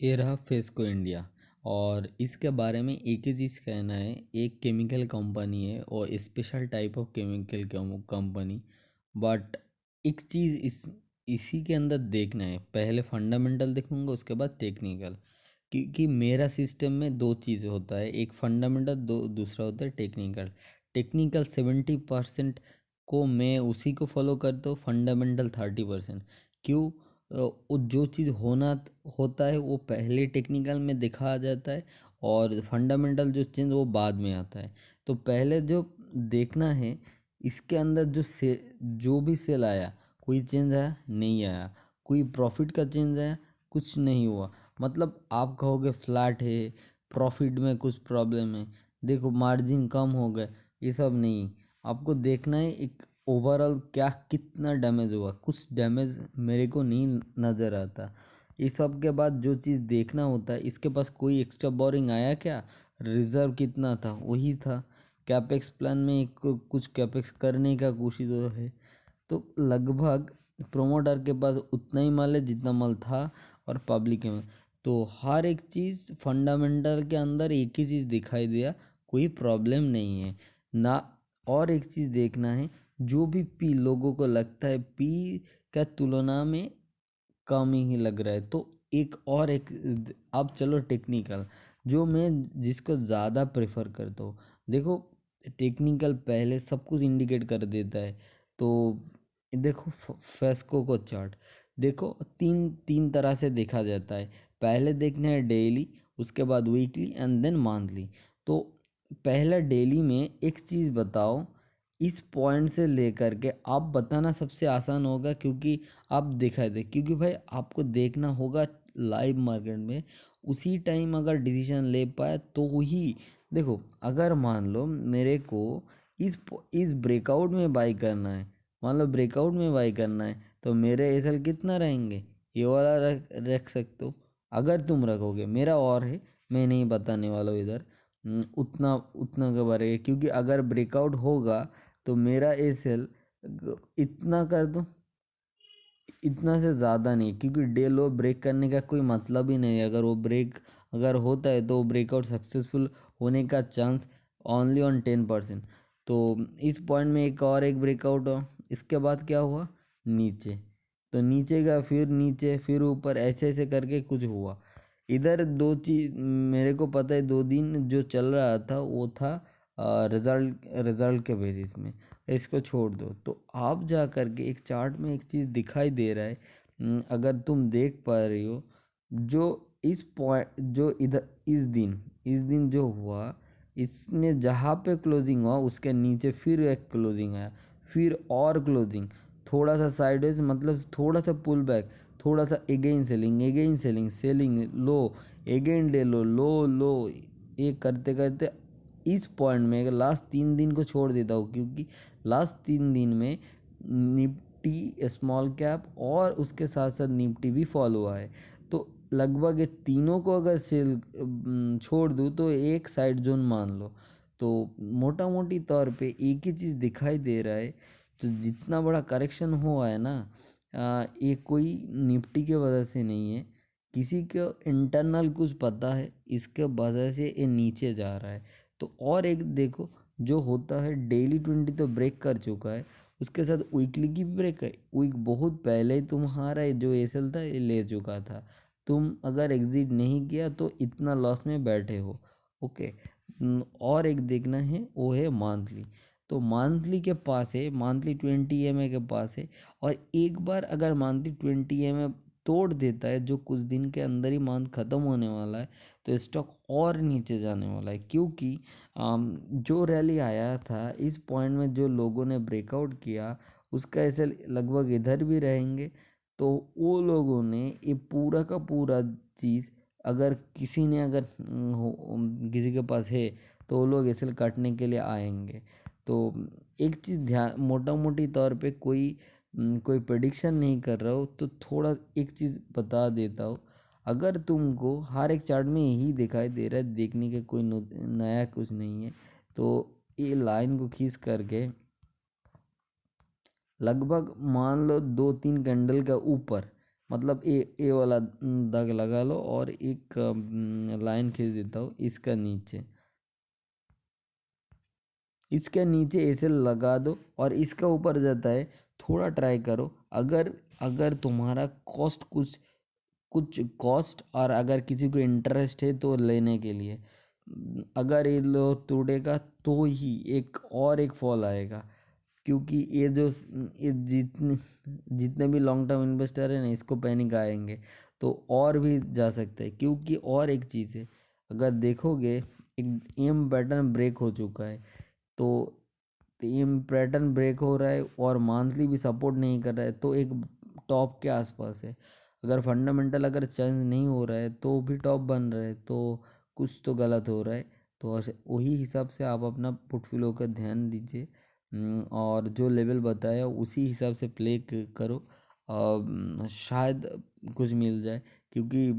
ये रहा FESCO India. और इसके बारे में एक ही चीज़ कहना है, एक केमिकल कंपनी है और special type of chemical company. But एक चीज़ इसी के अंदर देखना है, पहले फंडामेंटल देखूंगा उसके बाद टेक्निकल। क्योंकि मेरा सिस्टम में दो चीज़ होता है, एक फंडामेंटल, दूसरा होता है टेक्निकल। टेक्निकल 70% को मैं उसी को फॉलो करता हूँ, फंडामेंटल 30%। क्यों? वो जो चीज़ होता है वो पहले टेक्निकल में दिखा आ जाता है, और फंडामेंटल जो चेंज वो बाद में आता है। तो पहले जो देखना है, इसके अंदर जो भी सेल आया, कोई चेंज आया नहीं आया, कोई प्रॉफिट का चेंज आया कुछ नहीं हुआ। मतलब आप कहोगे फ्लैट है, प्रॉफिट में कुछ प्रॉब्लम है, देखो मार्जिन कम हो गए, ये सब नहीं। आपको देखना है एक ओवरऑल क्या कितना डैमेज हुआ। कुछ डैमेज मेरे को नहीं नज़र आता। इस सब के बाद जो चीज़ देखना होता है, इसके पास कोई एक्स्ट्रा बोरिंग आया क्या, रिजर्व कितना था वही था, कैपेक्स प्लान में कुछ कैपेक्स करने का कोशिश तो है। तो लगभग प्रोमोटर के पास उतना ही माल है जितना माल था, और पब्लिक में। तो हर एक चीज़ फंडामेंटल के अंदर एक ही चीज़ दिखाई दिया, कोई प्रॉब्लम नहीं है ना। और एक चीज़ देखना है, जो भी पी लोगों को लगता है पी का तुलना में कम ही लग रहा है, तो एक अब चलो टेक्निकल, जो मैं जिसको ज़्यादा प्रेफर करता हूँ। देखो, टेक्निकल पहले सब कुछ इंडिकेट कर देता है। तो देखो, फेस्को को चार्ट देखो, तीन तीन तरह से देखा जाता है। पहले देखना है डेली, उसके बाद वीकली एंड देन मंथली। तो पहला डेली में एक चीज़ बताओ, इस पॉइंट से लेकर के आप बताना सबसे आसान होगा, क्योंकि आप दिखाई दे, क्योंकि भाई आपको देखना होगा लाइव मार्केट में, उसी टाइम अगर डिसीजन ले पाए तो ही। देखो, अगर मान लो मेरे को इस ब्रेकआउट में बाई करना है, मान लो ब्रेकआउट में बाई करना है, तो मेरे एसएल कितना रहेंगे, ये वाला रख सकते हो। अगर तुम रखोगे, मेरा और है, मैं नहीं बताने वाला हूँ इधर उतना उतना के बारे में, क्योंकि अगर ब्रेकआउट होगा तो मेरा एसएल इतना कर दो, इतना से ज़्यादा नहीं, क्योंकि डे लो ब्रेक करने का कोई मतलब ही नहीं है। अगर होता है तो ब्रेकआउट सक्सेसफुल होने का चांस ओनली ऑन 10%। तो इस पॉइंट में एक ब्रेकआउट हो, इसके बाद क्या हुआ, नीचे। तो नीचे का फिर नीचे फिर ऊपर, ऐसे ऐसे करके कुछ हुआ। इधर दो चीज मेरे को पता है, 2 दिन जो चल रहा था वो था रिजल्ट रिजल्ट के बेसिस में। इसको छोड़ दो, तो आप जा करके एक चार्ट में एक चीज़ दिखाई दे रहा है। अगर तुम देख पा रही हो, जो इस पॉइंट जो इधर इस दिन जो हुआ, इसने जहाँ पे क्लोजिंग हुआ उसके नीचे फिर एक क्लोजिंग आया, फिर और क्लोजिंग, थोड़ा सा साइडवेज, मतलब थोड़ा सा पुल बैक, थोड़ा सा अगेन सेलिंग सेलिंग लो, अगेन डे लो लो लो, ये करते करते इस पॉइंट में लास्ट 3 दिन को छोड़ देता हूँ, क्योंकि लास्ट 3 दिन में निफ्टी स्मॉल कैप और उसके साथ साथ निफ्टी भी फॉल हुआ है। तो लगभग ये तीनों को अगर सेल छोड़ दूँ तो एक साइड जोन मान लो। तो मोटा मोटी तौर पे एक ही चीज़ दिखाई दे रहा है। तो जितना बड़ा करेक्शन हुआ है ना, ये कोई निफ्टी के वजह से नहीं है, किसी को इंटरनल कुछ पता है, इसके वजह से ये नीचे जा रहा है। तो और एक देखो, जो होता है डेली 20 तो ब्रेक कर चुका है, उसके साथ वीकली की भी ब्रेक है। वीक बहुत पहले ही तुम्हारा जो एसएल था ये ले चुका था, तुम अगर एग्जिट नहीं किया तो इतना लॉस में बैठे हो। ओके। और एक देखना है वो है मंथली। तो मंथली के पास है, मंथली 20 EMA के पास है, और एक बार अगर मंथली 20 EMA तोड़ देता है, जो कुछ दिन के अंदर ही मंथ ख़त्म होने वाला है, तो स्टॉक और नीचे जाने वाला है। क्योंकि जो रैली आया था इस पॉइंट में, जो लोगों ने ब्रेकआउट किया, उसका ऐसे लगभग इधर भी रहेंगे। तो वो लोगों ने ये पूरा का पूरा चीज़, अगर किसी ने अगर किसी के पास है, तो वो लोग एसएल काटने के लिए आएंगे। तो एक चीज़ ध्यान, मोटा मोटी तौर पे कोई प्रेडिक्शन नहीं कर रहा हो, तो थोड़ा एक चीज़ बता देता हूँ। अगर तुमको हर एक चार्ट में यही दिखाई दे रहा है, देखने के कोई नया कुछ नहीं है, तो ये लाइन को खींच करके लगभग मान लो 2-3 कैंडल का ऊपर, मतलब ए वाला दाग लगा लो और एक लाइन खींच देता हूँ इसका नीचे, इसके नीचे ऐसे लगा दो और इसका ऊपर जाता है। थोड़ा ट्राई करो, अगर अगर तुम्हारा कॉस्ट कुछ कुछ कॉस्ट और अगर किसी को इंटरेस्ट है तो लेने के लिए, अगर ये लो तोड़ेगा तो ही एक फॉल आएगा। क्योंकि ये जितने जितने भी लॉन्ग टर्म इन्वेस्टर है ना, इसको पैनिक आएंगे तो और भी जा सकते हैं। क्योंकि और एक चीज़ है, अगर देखोगे एक एम पैटर्न ब्रेक हो चुका है, तो एम पैटर्न ब्रेक हो रहा है और मंथली भी सपोर्ट नहीं कर रहा है, तो एक टॉप के आसपास है। अगर फंडामेंटल अगर चेंज नहीं हो रहा है तो भी टॉप बन रहा है, तो कुछ तो गलत हो रहा है। तो वही हिसाब से आप अपना पोर्टफोलियो का ध्यान दीजिए, और जो लेवल बताया उसी हिसाब से प्ले करो। शायद कुछ मिल जाए, क्योंकि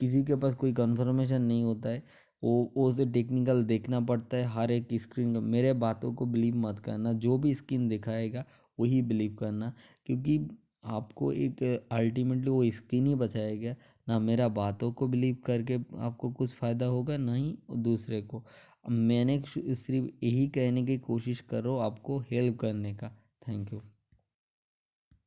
किसी के पास कोई कंफर्मेशन नहीं होता है। वो उसे टेक्निकल देखना पड़ता है हर एक स्क्रीन का। मेरे बातों को बिलीव मत करना, जो भी स्क्रीन दिखाएगा वही बिलीव करना, क्योंकि आपको एक अल्टीमेटली वो स्क्रीन ही बचाएगा। ना मेरा बातों को बिलीव करके आपको कुछ फ़ायदा होगा, ना ही दूसरे को। मैंने सिर्फ यही कहने की कोशिश कर रहा हूँ आपको हेल्प करने का। Thank you.